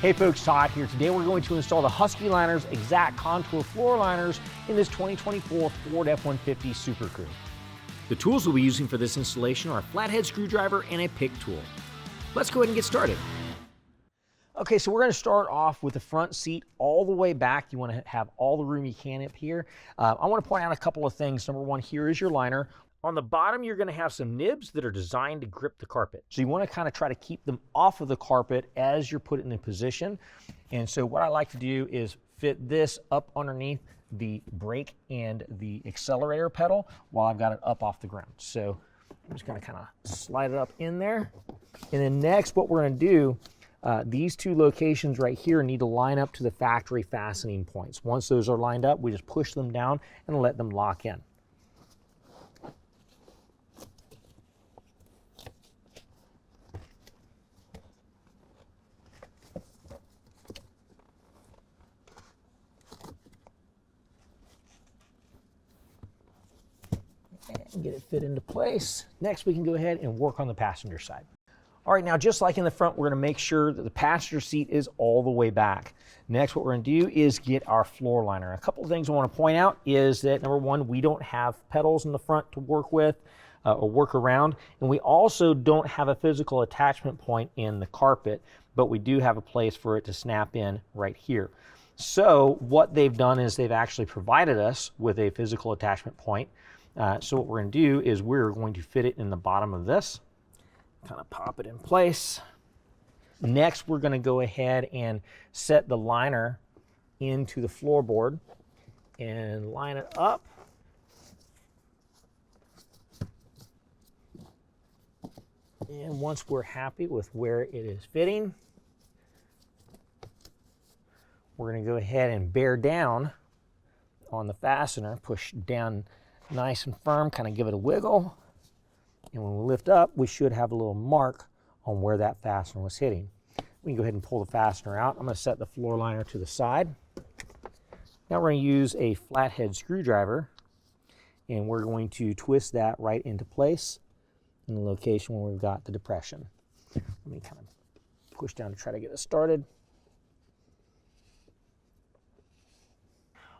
Hey folks, Todd here. Today we're going to install the Husky X-act Contour floor liners in this 2024 Ford F-150 Super Crew. The tools we'll be using for this installation are a flathead screwdriver and a pick tool. Let's go ahead and get started. Okay, so we're going to start off with the front seat all the way back. You want to have all the room you can up here. I want to point out a couple of things. Number one, here is your liner. On the bottom, you're going to have some nibs that are designed to grip the carpet. So you want to kind of try to keep them off of the carpet as you're put it in position. And so what I like to do is fit this up underneath the brake and the accelerator pedal while I've got it up off the ground. So I'm just going to kind of slide it up in there. And then next, what we're going to do, these two locations right here need to line up to the factory fastening points. Once those are lined up, we just push them down and let them lock in. And get it fit into place. Next, we can go ahead and work on the passenger side. All right, now just like in the front, we're going to make sure that the passenger seat is all the way back. Next, what we're going to do is get our floor liner. A couple of things I want to point out is that, number one, we don't have pedals in the front to work with or work around, and we also don't have a physical attachment point in the carpet, but we do have a place for it to snap in right here. So what they've done is they've actually provided us with a physical attachment point. So what we're going to do is we're going to fit it in the bottom of this, kind of pop it in place. Next, we're going to go ahead and set the liner into the floorboard and line it up. And once we're happy with where it is fitting, we're going to go ahead and bear down on the fastener, push down nice and firm, kind of give it a wiggle. And when we lift up, we should have a little mark on where that fastener was hitting. We can go ahead and pull the fastener out. I'm going to set the floor liner to the side. Now we're going to use a flathead screwdriver, and we're going to twist that right into place in the location where we've got the depression. Let me kind of push down to try to get it started.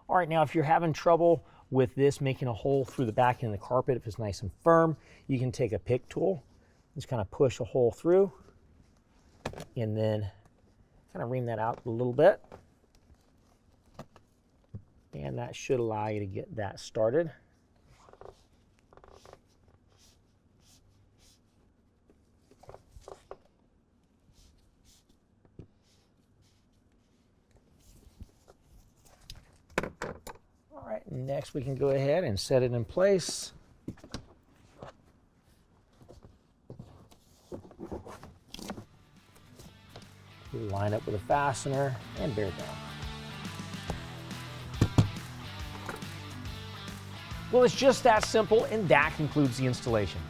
All right, now if you're having trouble with this making a hole through the back end of the carpet, if it's nice and firm, you can take a pick tool, just kind of push a hole through, and then kind of ream that out a little bit. And that should allow you to get that started. All right, next we can go ahead and set it in place. Line up with a fastener and bear down. Well, it's just that simple, and that concludes the installation.